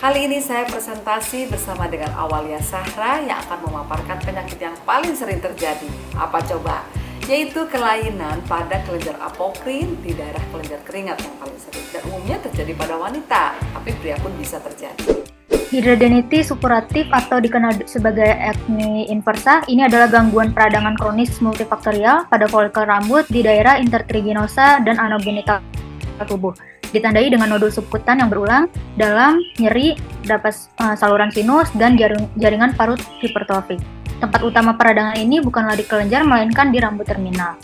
Kali ini saya presentasi bersama dengan Awalia Sahra yang akan memaparkan penyakit yang paling sering terjadi. Apa coba? Yaitu kelainan pada kelenjar apokrin di daerah kelenjar keringat yang paling sering. Dan umumnya terjadi pada wanita, tapi pria pun bisa terjadi. Hidradenitis suppuratif atau dikenal sebagai acne inversa, ini adalah gangguan peradangan kronis multifaktorial pada folikel rambut di daerah intertriginosa dan anogenital tubuh. Ditandai dengan nodul subkutan yang berulang, dalam, nyeri, dapat saluran sinus, dan jaringan parut hipertrofik. Tempat utama peradangan ini bukanlah di kelenjar, melainkan di rambut terminal.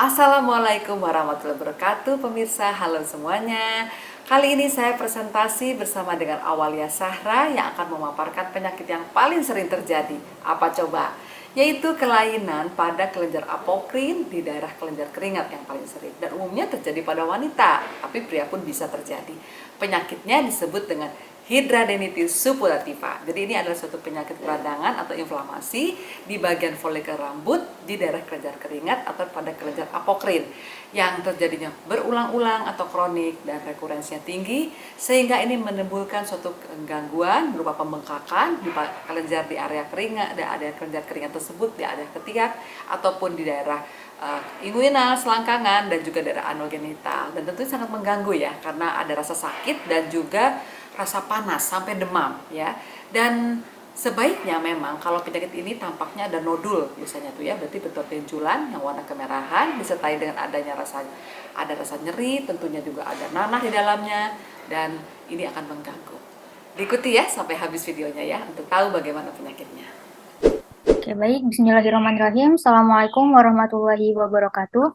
Assalamualaikum warahmatullahi wabarakatuh pemirsa, halo semuanya. Kali ini saya presentasi bersama dengan Awalia Sahra yang akan memaparkan penyakit yang paling sering terjadi. Apa coba? Yaitu kelainan pada kelenjar apokrin di daerah kelenjar keringat yang paling sering. Dan umumnya terjadi pada wanita, tapi pria pun bisa terjadi. Penyakitnya disebut dengan hidradenitis suppurativa. Jadi ini adalah suatu penyakit peradangan atau inflamasi di bagian folikel rambut di daerah kelenjar keringat atau pada kelenjar apokrin yang terjadinya berulang-ulang atau kronik dan rekurensinya tinggi, sehingga ini menimbulkan suatu gangguan berupa pembengkakan di kelenjar di area keringat, di area kelenjar keringat tersebut, di area ketiak ataupun di daerah inguinal, selangkangan, dan juga daerah anogenital. Dan tentu sangat mengganggu ya, karena ada rasa sakit dan juga rasa panas sampai demam ya. Dan sebaiknya memang kalau penyakit ini tampaknya ada nodul biasanya tuh ya, berarti bentuk benjolan yang warna kemerahan disertai dengan adanya rasa nyeri, tentunya juga ada nanah di dalamnya, dan ini akan mengganggu. Diikuti ya sampai habis videonya ya untuk tahu bagaimana penyakitnya. Oke, baik. Bismillahirrahmanirrahim. Assalamualaikum warahmatullahi wabarakatuh.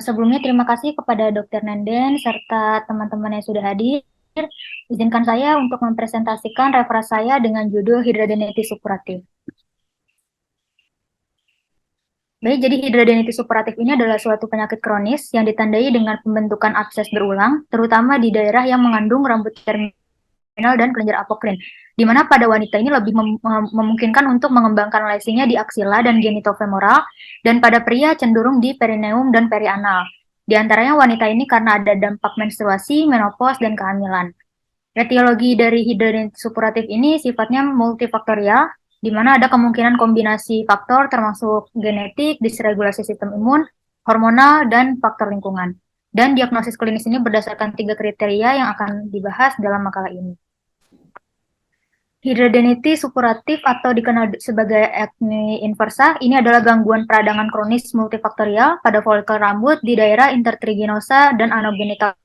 Sebelumnya terima kasih kepada Dr. Nenden serta teman-teman yang sudah hadir. Izinkan saya untuk mempresentasikan referensi saya dengan judul hidradenitis suppuratif. Baik, jadi hidradenitis suppuratif ini adalah suatu penyakit kronis yang ditandai dengan pembentukan abses berulang, terutama di daerah yang mengandung rambut terminal dan kelenjar apokrin, di mana pada wanita ini lebih memungkinkan untuk mengembangkan lesinya di aksila dan genitofemoral, dan pada pria cenderung di perineum dan perianal. Di antaranya wanita ini karena ada dampak menstruasi, menopause, dan kehamilan. Etiologi dari hidradenitis suppuratif ini sifatnya multifaktorial, di mana ada kemungkinan kombinasi faktor termasuk genetik, dysregulasi sistem imun, hormonal, dan faktor lingkungan. Dan diagnosis klinis ini berdasarkan 3 kriteria yang akan dibahas dalam makalah ini. Hidradenitis suppuratif atau dikenal sebagai acne inversa, ini adalah gangguan peradangan kronis multifaktorial pada folikel rambut di daerah intertriginosa dan anogenital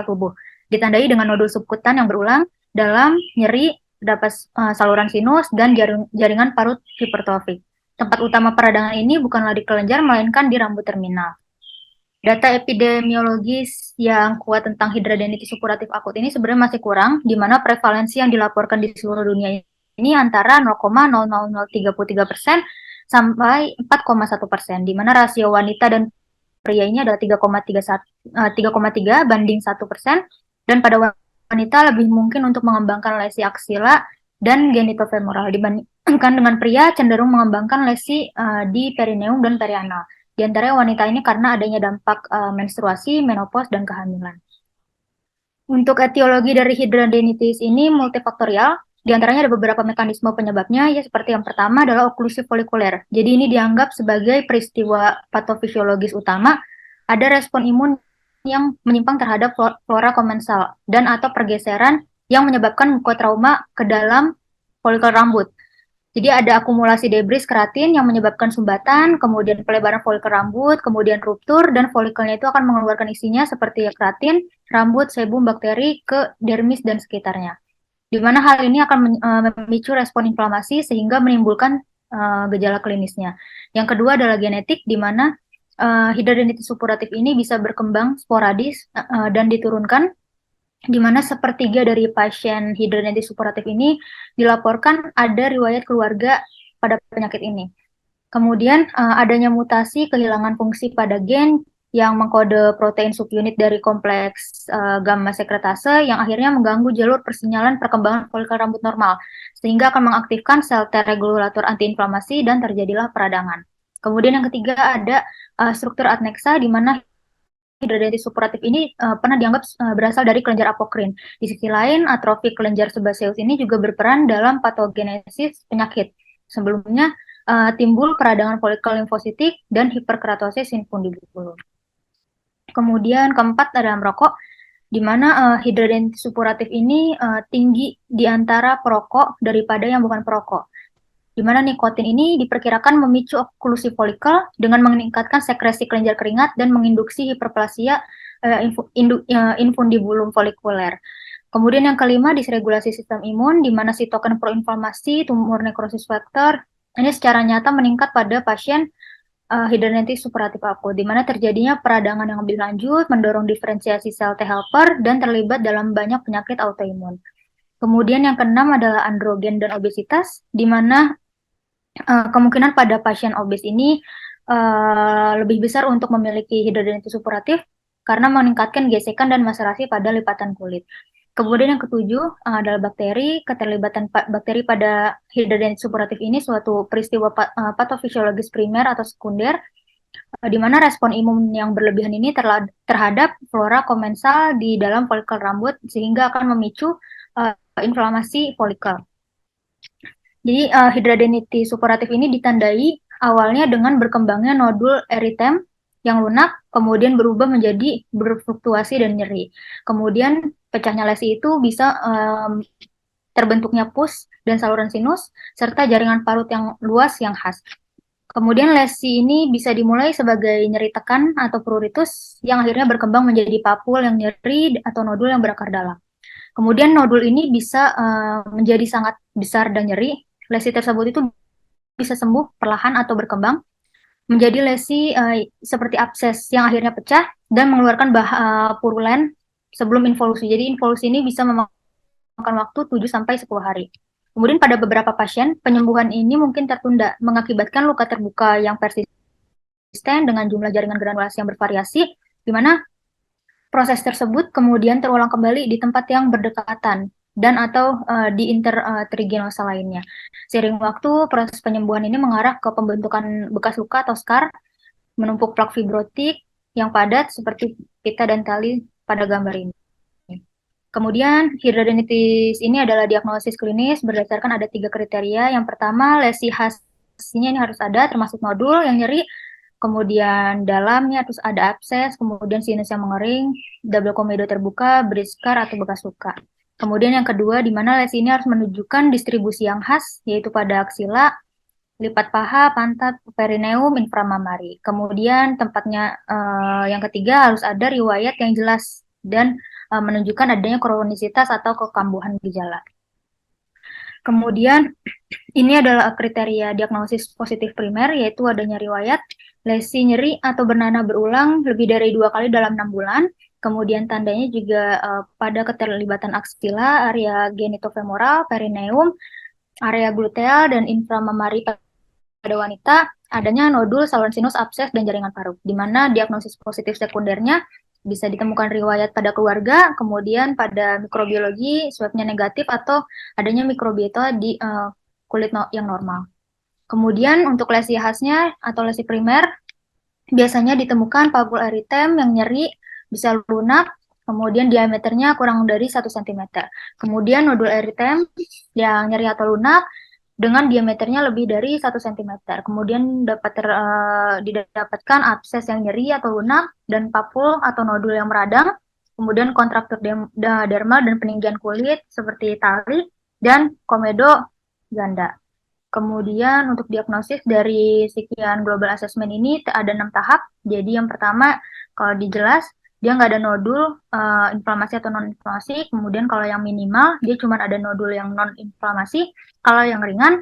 tubuh. Ditandai dengan nodul subkutan yang berulang, dalam, nyeri, dapat saluran sinus, dan jaringan parut hipertrofik. Tempat utama peradangan ini bukanlah di kelenjar, melainkan di rambut terminal. Data epidemiologis yang kuat tentang hidradenitis suppuratif akut ini sebenarnya masih kurang, di mana prevalensi yang dilaporkan di seluruh dunia ini antara 0,00033% sampai 4,1%, di mana rasio wanita dan pria ini adalah 3,3 banding 1%, dan pada wanita lebih mungkin untuk mengembangkan lesi aksila dan genitofemoral dibandingkan dengan pria cenderung mengembangkan lesi di perineum dan perianal. Di antara wanita ini karena adanya dampak menstruasi, menopause, dan kehamilan. Untuk etiologi dari hidradenitis ini multifaktorial, di antaranya ada beberapa mekanisme penyebabnya, ya seperti yang pertama adalah oklusi folikuler. Jadi ini dianggap sebagai peristiwa patofisiologis utama, ada respon imun yang menyimpang terhadap flora komensal dan atau pergeseran yang menyebabkan mukotrauma ke dalam folikel rambut. Jadi ada akumulasi debris keratin yang menyebabkan sumbatan, kemudian pelebaran folikel rambut, kemudian ruptur, dan folikelnya itu akan mengeluarkan isinya seperti keratin, rambut, sebum, bakteri ke dermis dan sekitarnya. Di mana hal ini akan memicu respon inflamasi sehingga menimbulkan gejala klinisnya. Yang kedua adalah genetik, di mana hidradenitis suppuratif ini bisa berkembang sporadis dan diturunkan di mana sepertiga dari pasien hidradenitis suppuratif ini dilaporkan ada riwayat keluarga pada penyakit ini. Kemudian adanya mutasi kehilangan fungsi pada gen yang mengkode protein subunit dari kompleks gamma sekretase yang akhirnya mengganggu jalur persinyalan perkembangan folikel rambut normal, sehingga akan mengaktifkan sel T-regulator antiinflamasi dan terjadilah peradangan. Kemudian yang ketiga ada struktur adnexa di mana hidradenitis suppuratif ini pernah dianggap berasal dari kelenjar apokrin. Di sisi lain, atrofi kelenjar sebaceus ini juga berperan dalam patogenesis penyakit. Sebelumnya timbul peradangan folikel limfositik dan hiperkeratosis infundibulum. Kemudian keempat ada merokok, di mana hidradenitis suppuratif ini tinggi di antara perokok daripada yang bukan perokok. Di mana nikotin ini diperkirakan memicu oklusi folikel dengan meningkatkan sekresi kelenjar keringat dan menginduksi hiperplasia infundibulum folikuler. Kemudian yang kelima, disregulasi sistem imun, di mana sitokin proinflamasi, tumor nekrosis faktor, ini secara nyata meningkat pada pasien hidradenitis suppuratif akut, di mana terjadinya peradangan yang lebih lanjut, mendorong diferensiasi sel T helper, dan terlibat dalam banyak penyakit autoimun. Kemudian yang keenam adalah androgen dan obesitas, di mana kemungkinan pada pasien obes ini lebih besar untuk memiliki hidradenitis suppuratif karena meningkatkan gesekan dan maserasi pada lipatan kulit. Kemudian yang ketujuh adalah bakteri. Keterlibatan bakteri pada hidradenitis suppuratif ini suatu peristiwa patofisiologis primer atau sekunder, di mana respon imun yang berlebihan ini terhadap flora komensal di dalam folikel rambut sehingga akan memicu inflamasi folikel. Jadi hidradenitis suppuratif ini ditandai awalnya dengan berkembangnya nodul eritem yang lunak, kemudian berubah menjadi berfluktuasi dan nyeri. Kemudian pecahnya lesi itu bisa terbentuknya pus dan saluran sinus, serta jaringan parut yang luas yang khas. Kemudian lesi ini bisa dimulai sebagai nyeri tekan atau pruritus yang akhirnya berkembang menjadi papul yang nyeri atau nodul yang berakar dalam. Kemudian nodul ini bisa menjadi sangat besar dan nyeri. Lesi tersebut itu bisa sembuh perlahan atau berkembang menjadi lesi seperti abses yang akhirnya pecah dan mengeluarkan purulen sebelum involusi. Jadi involusi ini bisa memakan waktu 7-10 hari. Kemudian pada beberapa pasien, penyembuhan ini mungkin tertunda mengakibatkan luka terbuka yang persisten dengan jumlah jaringan granulasi yang bervariasi, di mana proses tersebut kemudian terulang kembali di tempat yang berdekatan dan atau di intertrigenosa lainnya. Seiring waktu, proses penyembuhan ini mengarah ke pembentukan bekas luka atau scar, menumpuk plak fibrotik yang padat seperti pita dan tali pada gambar ini. Kemudian hidradenitis ini adalah diagnosis klinis berdasarkan ada 3 kriteria. Yang pertama, lesi khasnya ini harus ada, termasuk nodul yang nyeri, kemudian dalamnya terus ada abses, kemudian sinus yang mengering, double komedo terbuka, bridge scar atau bekas luka. Kemudian yang kedua, di mana lesi ini harus menunjukkan distribusi yang khas, yaitu pada aksila, lipat paha, pantat, perineum, inframamari. Kemudian tempatnya yang ketiga harus ada riwayat yang jelas dan menunjukkan adanya kronisitas atau kekambuhan gejala. Kemudian ini adalah kriteria diagnosis positif primer, yaitu adanya riwayat lesi nyeri atau bernanah berulang lebih dari 2 kali dalam 6 bulan. Kemudian tandanya juga pada keterlibatan aksila, area genitofemoral, perineum, area gluteal, dan inframamari pada wanita, adanya nodul, saluran sinus, abses, dan jaringan parut. Di mana diagnosis positif sekundernya bisa ditemukan riwayat pada keluarga, kemudian pada mikrobiologi, swabnya negatif, atau adanya mikrobiota di kulit yang normal. Kemudian untuk lesi khasnya atau lesi primer, biasanya ditemukan papul eritem yang nyeri, bisa lunak, kemudian diameternya kurang dari 1 cm. Kemudian nodul eritem yang nyeri atau lunak dengan diameternya lebih dari 1 cm. Kemudian dapat didapatkan abses yang nyeri atau lunak dan papul atau nodul yang meradang. Kemudian kontraktur dermal dan peninggian kulit seperti tali dan komedo ganda. Kemudian untuk diagnosis dari sekian global assessment ini ada 6 tahap. Jadi yang pertama, kalau dijelas, dia nggak ada nodul inflamasi atau non-inflamasi. Kemudian kalau yang minimal, dia cuma ada nodul yang non-inflamasi. Kalau yang ringan,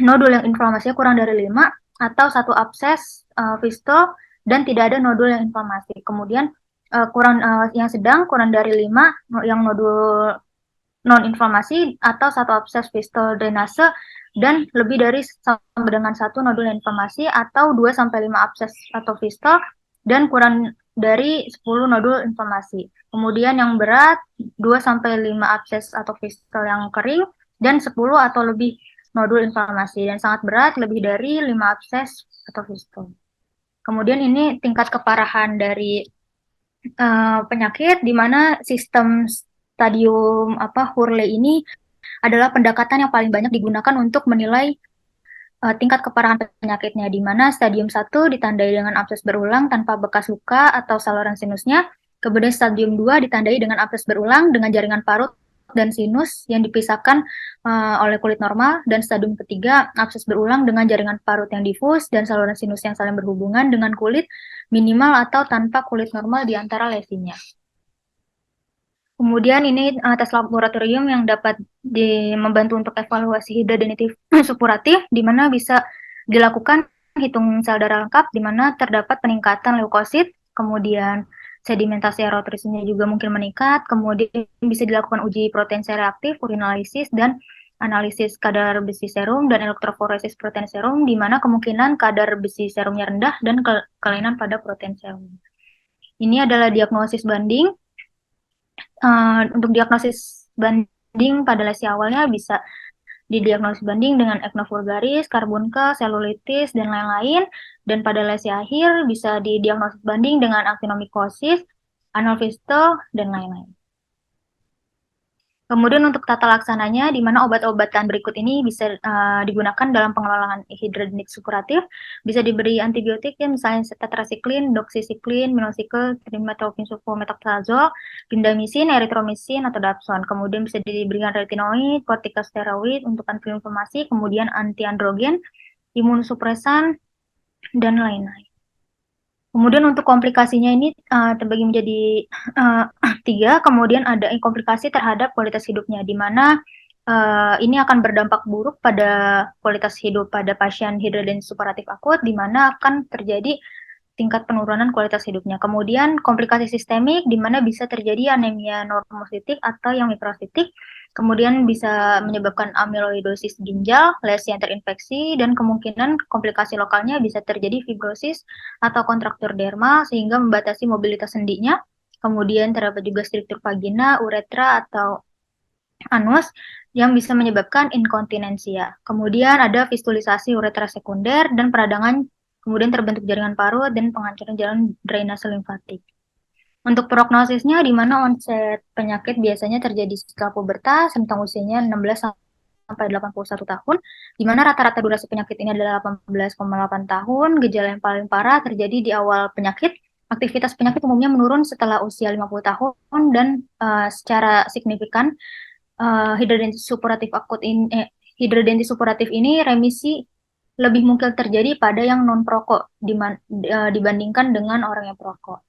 nodul yang inflamasinya kurang dari 5 atau 1 abses, fistol, dan tidak ada nodul yang inflamasi. Kemudian yang sedang kurang dari 5 yang nodul non-inflamasi atau 1 abses fistol drainase dan lebih dari sampai dengan 1 nodul inflamasi atau 2 sampai 5 abses atau fistol dan kurang dari 10 nodul inflamasi. Kemudian yang berat 2 sampai 5 abses atau fistol yang kering dan 10 atau lebih nodul inflamasi, dan sangat berat lebih dari 5 abses atau fistol. Kemudian ini tingkat keparahan dari penyakit, di mana sistem stadium Hurley ini adalah pendekatan yang paling banyak digunakan untuk menilai tingkat keparahan penyakitnya, di mana stadium 1 ditandai dengan abses berulang tanpa bekas luka atau saluran sinusnya, kemudian stadium 2 ditandai dengan abses berulang dengan jaringan parut dan sinus yang dipisahkan oleh kulit normal, dan stadium ketiga abses berulang dengan jaringan parut yang difus dan saluran sinus yang saling berhubungan dengan kulit minimal atau tanpa kulit normal di antara lesinya. Kemudian ini tes laboratorium yang dapat membantu untuk evaluasi hidradenitis supuratif, di mana bisa dilakukan hitung sel darah lengkap, di mana terdapat peningkatan leukosit, kemudian sedimentasi erotrisinya juga mungkin meningkat, kemudian bisa dilakukan uji protein C reaktif, urinalisis, dan analisis kadar besi serum dan elektroforesis protein serum, di mana kemungkinan kadar besi serumnya rendah dan kelainan pada protein serum. Ini adalah diagnosis banding. Untuk diagnosis banding pada lesi awalnya bisa didiagnosis banding dengan acne vulgaris, karbunkel, selulitis, dan lain-lain. Dan pada lesi akhir bisa didiagnosis banding dengan actinomycosis, anal fistule, dan lain-lain. Kemudian untuk tata laksananya, di mana obat-obatan berikut ini bisa digunakan dalam pengelolaan hidradenitis supuratif, bisa diberi antibiotik ya, misalnya tetrasiklin, doxycycline, minocycline, trimetoprim sulfomethoxazole, clindamycin, erythromycin, atau dapsone. Kemudian bisa diberikan retinoid, kortikosteroid untuk antiinflamasi, kemudian antiandrogen, imunosupresan, dan lain-lain. Kemudian untuk komplikasinya ini terbagi menjadi 3. Kemudian ada komplikasi terhadap kualitas hidupnya, di mana ini akan berdampak buruk pada kualitas hidup pada pasien hidradenitis supuratif akut, di mana akan terjadi tingkat penurunan kualitas hidupnya. Kemudian komplikasi sistemik, di mana bisa terjadi anemia normositik atau yang mikrositik, kemudian bisa menyebabkan amyloidosis ginjal, lesi yang terinfeksi, dan kemungkinan komplikasi lokalnya bisa terjadi fibrosis atau kontraktur dermal sehingga membatasi mobilitas sendinya. Kemudian terdapat juga struktur vagina, uretra, atau anus yang bisa menyebabkan inkontinensia. Kemudian ada fistulisasi uretra sekunder dan peradangan, kemudian terbentuk jaringan parut dan penghancuran jalan drainase limfatik. Untuk prognosisnya, di mana onset penyakit biasanya terjadi setelah pubertas, rentang usianya 16 sampai 81 tahun, di mana rata-rata durasi penyakit ini adalah 18,8 tahun. Gejala yang paling parah terjadi di awal penyakit. Aktivitas penyakit umumnya menurun setelah usia 50 tahun, dan secara signifikan hidradenitis supuratif ini remisi lebih mungkin terjadi pada yang non-perokok dibandingkan dengan orang yang perokok.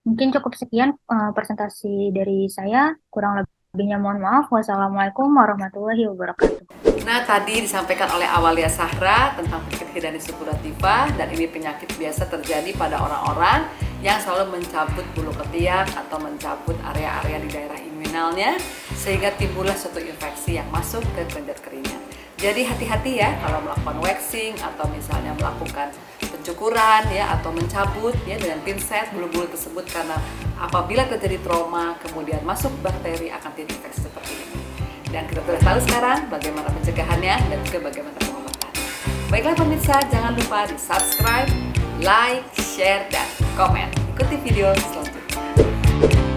Mungkin cukup sekian presentasi dari saya. Kurang lebihnya mohon maaf. Wassalamualaikum warahmatullahi wabarakatuh. Nah, tadi disampaikan oleh Awalia Zahra tentang penyakit hidradenitis suppurativa, dan ini penyakit biasa terjadi pada orang-orang yang selalu mencabut bulu ketiak atau mencabut area-area di daerah inguinalnya, sehingga timbullah suatu infeksi yang masuk ke kelenjar keringat. Jadi hati-hati ya kalau melakukan waxing atau misalnya melakukan pencukuran ya, atau mencabut ya dengan pinset bulu-bulu tersebut, karena apabila terjadi trauma kemudian masuk bakteri akan terjadi infeksi seperti ini. Dan kita sudah tahu sekarang bagaimana pencegahannya dan juga bagaimana pengobatan. Baiklah pemirsa, jangan lupa di subscribe, like, share, dan komen. Ikuti video selanjutnya.